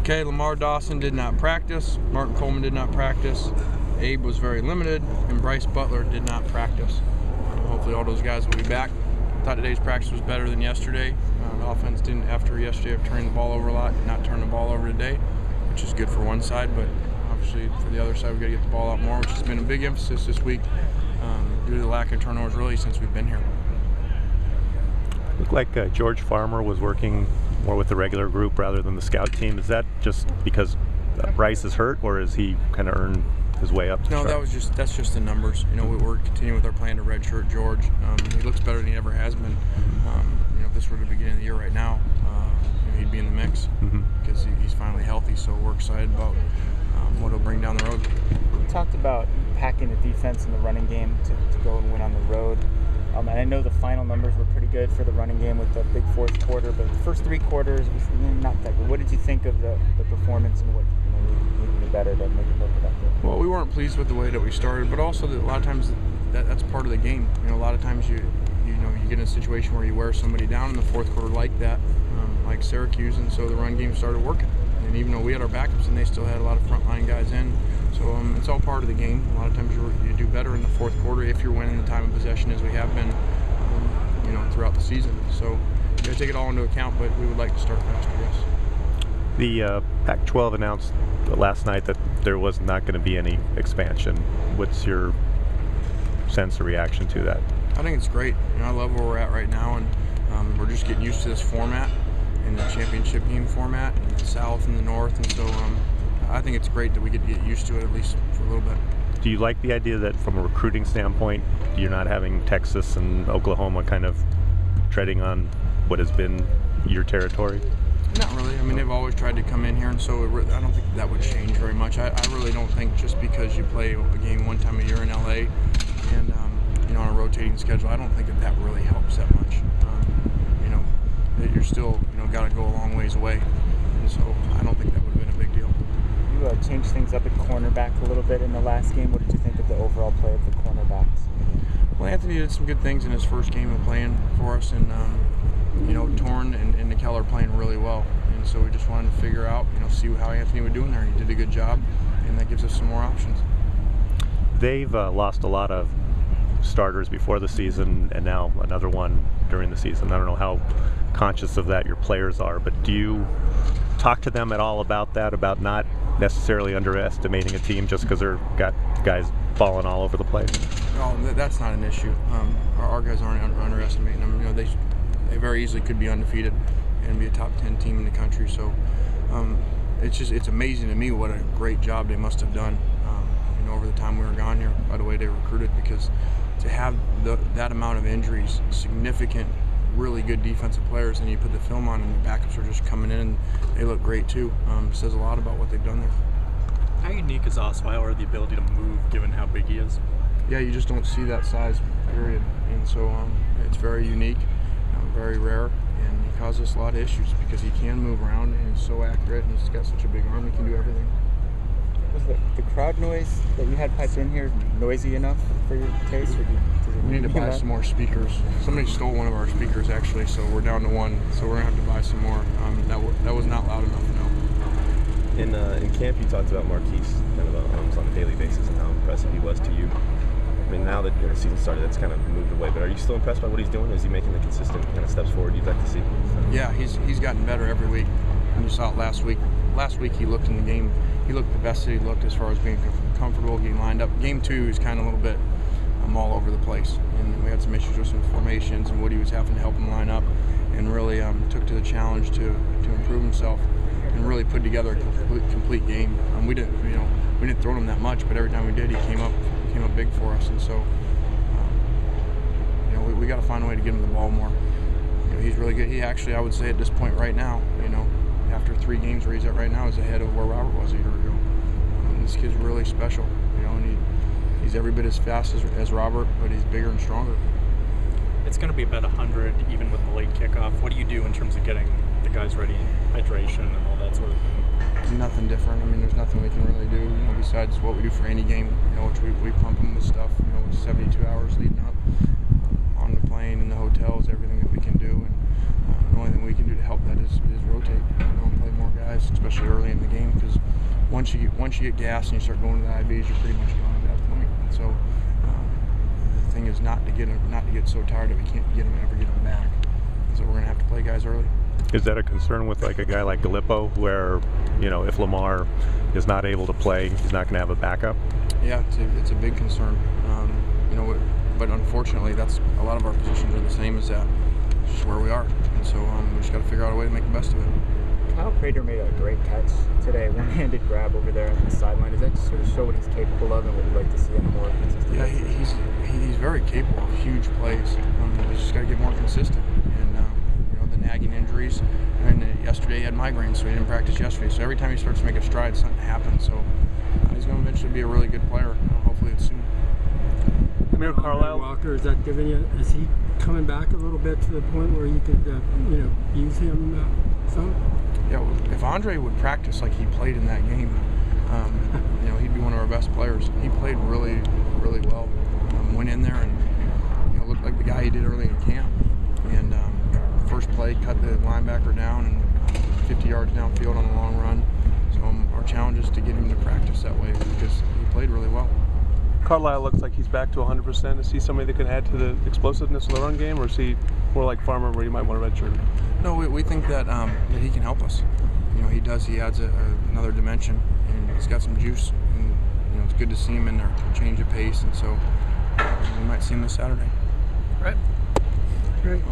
Okay, Lamar Dawson did not practice, Martin Coleman did not practice, Abe was very limited, and Bryce Butler did not practice. Hopefully all those guys will be back. I thought today's practice was better than yesterday. The offense didn't, after yesterday, have turned the ball over a lot, did not turn the ball over today, which is good for one side, but obviously for the other side, we've got to get the ball out more, which has been a big emphasis this week due to the lack of turnovers really since we've been here. Looked like George Farmer was working more with the regular group rather than the scout team. Is that just because Bryce is hurt, or has he kind of earned his way up? No, that's just the numbers. You know, we're continuing with our plan to redshirt George. He looks better than he ever has been. You know, if this were the beginning of the year right now, you know, he'd be in the mix because he's finally healthy. So we're excited about what he'll bring down the road. You talked about packing the defense in the running game to go and win on the road. And I know the final numbers were pretty good for the running game with the big fourth quarter, but the first three quarters was not that good. What did you think of the performance and what you need to do better to make it more productive? Well, we weren't pleased with the way that we started, but also that a lot of times that's part of the game. You know, a lot of times you get in a situation where you wear somebody down in the fourth quarter like that, like Syracuse, and so the run game started working. And even though we had our backups, and they still had a lot of frontline guys in. So it's all part of the game. A lot of times you do better in the fourth quarter if you're winning the time of possession, as we have been, you know, throughout the season. So you got to take it all into account, but we would like to start faster, yes. The Pac-12 announced last night that there was not going to be any expansion. What's your sense or reaction to that? I think it's great. You know, I love where we're at right now, and we're just getting used to this format and the championship game format, and the South and the North, and so I think it's great that we get to get used to it, at least for a little bit. Do you like the idea that from a recruiting standpoint, you're not having Texas and Oklahoma kind of treading on what has been your territory? Not really. I mean, they've always tried to come in here, and so I don't think that would change very much. I really don't think just because you play a game one time a year in LA and you know, on a rotating schedule, I don't think that really helps that much. You know, that you're still, you know, got to go a long ways away, and so I don't think that would have been a big deal. You changed things up at cornerback a little bit in the last game. What did you think of the overall play of the cornerbacks? Well, Anthony did some good things in his first game of playing for us, and you know, Torn and Nikel are playing really well, and so we just wanted to figure out, you know, see how Anthony would do in there, and he did a good job, and that gives us some more options. They've lost a lot of starters before the season, and now another one during the season. I don't know how conscious of that your players are, but do you talk to them at all about that, about not necessarily underestimating a team just because they've got guys falling all over the place? No, that's not an issue. Our guys aren't underestimating them. You know, they very easily could be undefeated and be a top 10 team in the country. So it's amazing to me what a great job they must have done, you know, over the time we were gone here, by the way they recruited, because to have that amount of injuries, significant, really good defensive players, and you put the film on and the backups are just coming in and they look great too. Says a lot about what they've done there. How unique is Osweiler, the ability to move given how big he is? Yeah, you just don't see that size, period. And so it's very unique, very rare, and he causes us a lot of issues because he can move around and he's so accurate and he's got such a big arm, he can do everything. Was the crowd noise that you had piped in here noisy enough for your taste? Or we need to buy some more speakers. Somebody stole one of our speakers actually, so we're down to one. So we're gonna have to buy some more. That was not loud enough, no. In camp, you talked about Marquise kind of almost on a daily basis and how impressive he was to you. I mean, now that the season started, that's kind of moved away. But are you still impressed by what he's doing? Is he making the consistent kind of steps forward you'd like to see? Yeah, he's gotten better every week. And you saw it last week. Last week he looked in the game. He looked the best that he looked as far as being comfortable, getting lined up. Game 2 is kind of a little bit all over the place, and we had some issues with some formations, and Woody was having to help him line up, and really took to the challenge to improve himself and really put together a complete game. We didn't throw him that much, but every time we did, he came up big for us, and so you know, we got to find a way to give him the ball more. You know, he's really good. He actually, I would say at this point right now, you know, after 3 games where he's at right now, is ahead of where Robert was a year ago. This kid's really special, you know, and he's every bit as fast as Robert, but he's bigger and stronger. It's going to be about 100 even with the late kickoff. What do you do in terms of getting the guys ready, hydration and all that sort of thing? Nothing different. I mean, there's nothing we can really do, you know, besides what we do for any game, you know, which we pump them with stuff, you know, with 72 hours leading up on the plane, in the hotels, everything that we can do. And the only thing we can do to help that is rotate, you know, and play more guys. especially early in the game, because once you get gas and you start going to the IVs, you're pretty much gone at that point. And so the thing is not to get so tired that we can't ever get them back. And so we're going to have to play guys early. Is that a concern with like a guy like Gallipo, where if Lamar is not able to play, he's not going to have a backup? Yeah, it's a big concern. But unfortunately, that's a lot of our positions are the same as that. It's just where we are, and so we just got to figure out a way to make the best of it. Kyle Prater made a great catch today, one-handed grab over there on the sideline. Does that just sort of show what he's capable of and what you'd like to see on a more consistent basis? Yeah, he's very capable of huge plays. He's just got to get more consistent. And the nagging injuries. And yesterday he had migraines, so he didn't practice yesterday. So every time he starts to make a stride, something happens. So he's going to eventually be a really good player. Hopefully it's soon. Mayor Carlisle Walker, is he coming back a little bit to the point where you could use him some? Yeah, well, if Andre would practice like he played in that game, he'd be one of our best players. He played really, really well. Went in there and looked like the guy he did early in camp. And first play, cut the linebacker down and 50 yards downfield on a long run. So our challenge is to get him to practice that way because he played really well. Carlisle looks like he's back to 100%. Is he somebody that can add to the explosiveness of the run game, or is he more like Farmer where you might want to redshirt him? No, we think that he can help us. He does. He adds another dimension, and he's got some juice. And it's good to see him in there, change of pace, and so we might see him this Saturday. Right. Great.